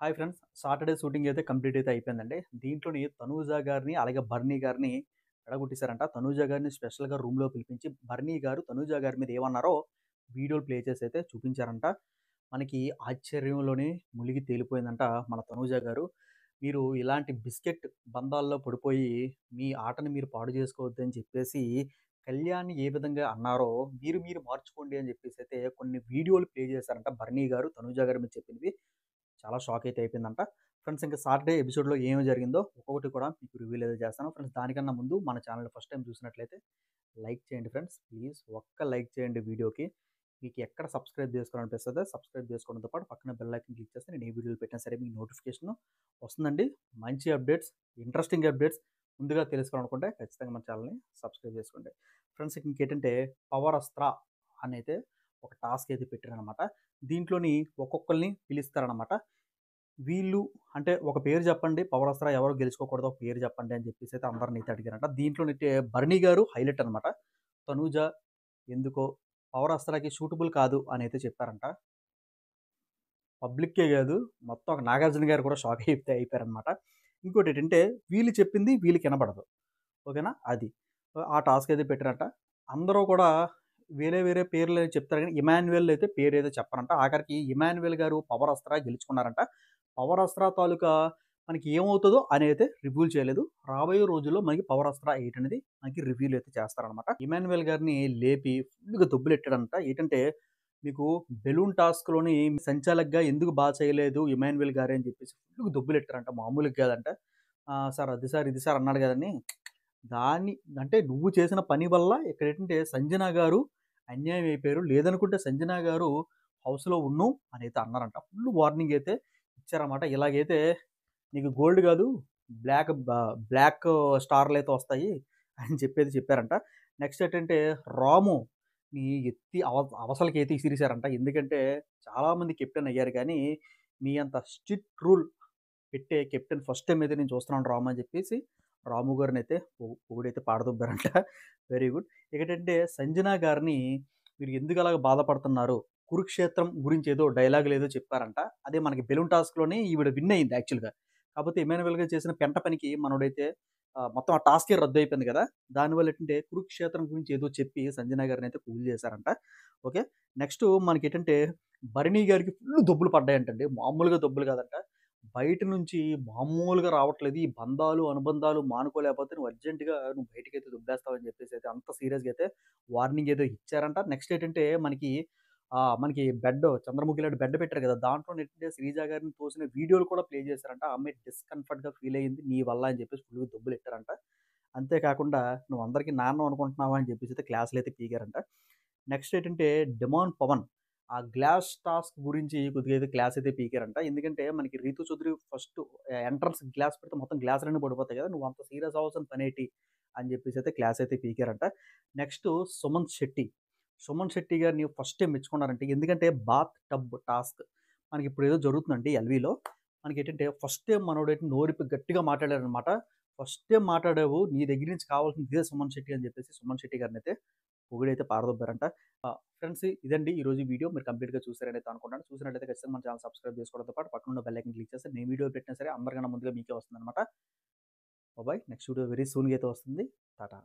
Hi friends. Saturday shooting అయితే complete అయితే అయిపోయిందండి. దీంట్లోని తనూజ గారిని, అలాగే బర్నీ గారిని ఎడగొట్టేసారంట. తనూజ గారిని స్పెషల్‌గా రూమ్‌లో పిలిపించి, బర్నీ గారు తనూజ గారి మీద ఏమన్నారో వీడియోలు ప్లే చేసి అయితే చూపించారంట. మనకి ఆశ్చర్యంలోనే మునిగి తేలిపోయిందంట మన తనూజ గారు. మీరు ఇలాంటి బిస్కెట్ బంధాల్లో పడిపోయి, మీ ఆటని మీరు పాడు చేసుకోవద్దని చెప్పేసి, కళ్యాణ్‌ని ఏ విధంగా అన్నారో మీరు మీరు మార్చుకోండి అని చెప్పేసి అయితే కొన్ని వీడియోలు ప్లే చేశారంట బర్నీ గారు, తనూజ గారి మీద చెప్పినవి. చాలా షాక్ అయితే అయిపోయిందంట. ఫ్రెండ్స్ ఇంకా సాటర్‌డే ఎపిసోడ్‌లో ఏమి జరిగిందో ఒక్కొక్కటి కూడా మీకు రివీల్ అయితే చేస్తాను. ఫ్రెండ్స్ దానికన్నా ముందు మన ఛానెల్‌ని ఫస్ట్ టైమ్ చూసినట్లయితే లైక్ చేయండి ఫ్రెండ్స్. ప్లీజ్ ఒక్క లైక్ చేయండి వీడియోకి. మీకు ఎక్కడ సబ్స్క్రైబ్ చేసుకోవాలనిపిస్తదో సబ్స్క్రైబ్ చేసుకోవడంతో పాటు పక్కన బెల్ ఐకాన్ క్లిక్ చేస్తే నేను ఏ వీడియోలు పెట్టినా సరే మీకు నోటిఫికేషన్ వస్తుందండి. మంచి అప్డేట్స్, ఇంట్రెస్టింగ్ అప్డేట్స్ ముందుగా తెలుసుకోవాలనుకుంటే ఖచ్చితంగా మన ఛానెల్‌ని సబ్స్క్రైబ్ చేసుకోండి. ఫ్రెండ్స్ ఇంకేంటంటే పవర్ అస్త్ర అనైతే ఒక టాస్క్ అయితే పెట్టారనమాట. దీంట్లోని ఒక్కొక్కళ్ళని పిలుస్తారనమాట. వీళ్ళు అంటే ఒక పేరు చెప్పండి. 'పవర్ అస్త్ర' ఎవరు గెలుచుకోకూడదో ఒక పేరు చెప్పండి అని చెప్పేసి అయితే అందరిని అయితే అడిగారంట. దీంట్లోనైతే భరణి గారు హైలైట్ అనమాట. తనూజ ఎందుకో 'పవర్ అస్త్ర'కి సూటబుల్ కాదు అని అయితే చెప్పారంట. పబ్లిక్కే గాదు మొత్తం ఒక 'నాగార్జున' గారు కూడా షాక్ అయితే అయిపోయారనమాట. ఇంకోటేంటంటే వీళ్ళు చెప్పింది వీళ్ళకి ఇనబడదు. ఓకేనా? అది. ఆ టాస్క్ అయితే పెట్టారంట. అందరూ కూడా వేరే వేరే పేర్లు చెప్తారు గానీ, ఇమాన్యుయల్ అయితే పేరైతే చెప్పరంట. ఆఖరికి ఇమాన్యుయల్ గారు 'పవర్ అస్త్ర' గెలుచుకున్నారంట. 'పవర్ అస్త్ర' తాలూకా మనకి ఏమవుతదో అనైతే రివీల్ చేయలేదు. రాబోయే రోజుల్లో మనకి 'పవర్ అస్త్ర 8' అనేది మనకి రివీల్ అయితే చేస్తారనమాట. ఇమాన్యుయల్ గారిని లేపి ఫుల్‌గా దొబ్బులెట్టాడంట. ఏటంటే, మీకు బెలూన్ టాస్క్‌లోని సంచాలక్‌గా ఎందుకు చేయలేదు ఇమాన్యుయల్ గారు అని చెప్పేసి ఫుల్‌గా దొబ్బులెట్టారంట. మామూలుగా కాదంట. సార్ అది సార్, ఇది సార్ అన్నాడు గదని దాన్ని అంటే నువ్వు చేసిన పని వల్ల ఇక్కడేంటంటే సంజన గారు అన్యాయం అయిపోయారు. లేదనుకుంటే సంజన గారు హౌస్‌లో ఉన్ను అనైతే అన్నారంట. ఫుల్ వార్నింగ్ అయితే ఇచ్చారన్నమాట. ఇలాగైతే నీకు గోల్డ్ గాదు బ్లాక్ స్టార్‌లయితే వస్తాయి అని చెప్పేది చెప్పారంట. నెక్స్ట్ ఏంటంటే రాముని ఎత్తి అవసలకైతే ఇసిరేసారంట. ఎందుకంటే చాలామంది కెప్టెన్ అయ్యారు గానీ, మీ అంత స్ట్రిక్ట్ రూల్ పెట్టే కెప్టెన్ ఫస్ట్ టైమ్ అయితే నేను చూస్తున్నాను రాము అని చెప్పేసి రాము గారినైతే పొగిడైతే పాడదొబ్బారంట. Very good. ఇకేంటంటే సంజన గారిని మీరు ఎందుకు అలాగ బాధపడుతున్నారు? కురుక్షేత్రం గురించి ఏదో డైలాగులు ఏదో చెప్పారంట. అదే మనకి బెలూన్ టాస్క్‌లోని ఈవిడ విన్ అయింది యాక్చువల్‌గా. కాకపోతే ఇమాన్యుయల్ గారు చేసిన పెంట పనికి మనోడైతే మొత్తం ఆ టాస్కే రద్దయిపోయింది గదా! దానివల్ల ఏంటంటే కురుక్షేత్రం గురించి ఏదో చెప్పి సంజన గారినైతే కూల్ చేశారంట. ఓకే. నెక్స్ట్ మనకేంటంటే భరణి గారికి ఫుల్ దొబ్బులు పడ్డాయంటండి. మామూలుగా దొబ్బులు కాదంట. బయట నుంచి మామూలుగా రావట్లేదు. ఈ బంధాలు, అనుబంధాలు మానుకోలేకపోతే నువ్వు అర్జెంట్‌గా నువ్వు బయటికైతే దుబ్బేస్తావని చెప్పేసైతే అంత సీరియస్‌గా అయితే వార్నింగ్ ఏదో ఇచ్చారంట. నెక్స్ట్ ఏంటంటే మనకి చంద్రముఖి లాంటి బెడ్ పెట్టారు కదా! దాంట్లో ఏంటంటే శ్రీజ గారిని తోసిన వీడియోలు కూడా ప్లే చేశారంట. ఆ అమ్మాయి డిస్కంఫర్ట్‌గా ఫీల్ అయింది నీ వల్ల అని చెప్పేసి ఫుల్‌గా దొబ్బులెట్టారంట. అంతే కాకుండా "నువ్వు అందరికి నాన్న అనుకుంటున్నావా?" అని చెప్పేసి అయితే క్లాసులైతే పీకారంట. నెక్స్ట్ ఏంటంటే 'డిమాండ్ పవన్' ఆ గ్లాస్ టాస్క్ గురించి కొద్దిగా అయితే క్లాస్ అయితే పీకారంట. ఎందుకంటే మనకి 'Ritu Chowdary' first entrance glass పెడితే మొత్తం గ్లాసులన్నీ పడిపోతాయి కదా! నువ్వు అంత సీరియస్ అవ్వాల్సిన పనేటి అని చెప్పేసి అయితే క్లాస్ అయితే పీకారంట. నెక్స్ట్ 'సుమన్ శెట్టి' గారిని ఫస్ట్ టైమ్ మెచ్చుకున్నారంట. ఎందుకంటే బాత్ టబ్ టాస్క్ మనకిప్పుడు ఏదో జరుగుతుందండి ఎల్‌విలో. మనకేంటంటే ఫస్ట్ టైమ్ మనోడైతే నోరిప్పి గట్టిగా మాట్లాడారనమాట. ఫస్ట్ టైమ్ మాట్లాడావు. నీ దగ్గర నుంచి కావాల్సింది ఇదే 'సుమన్ శెట్టి' అని చెప్పేసి 'సుమన్ శెట్టి' గారినైతే పొగిడైతే పారదొబ్బారంట. ఫ్రెండ్స్ ఇదండి ఈరోజు వీడియో. మీరు కంప్లీట్‌గా చూసారని అయితే అనుకుంటున్నాను. చూసినట్లయితే ఖచ్చితంగా మన ఛానెల్ సబ్స్క్రైబ్ చేసుకోవడంతో పాటు పక్కనున్న బెల్ ఐకాన్ క్లిక్ చేస్తే నేను వీడియో పెట్టినా సరే అందరికన్నా ముందుగా మీకే వస్తుందనమాట. బాయ్. నెక్స్ట్ వీడియో వెరీ సూన్‌గా అయితే వస్తుంది. టాటా.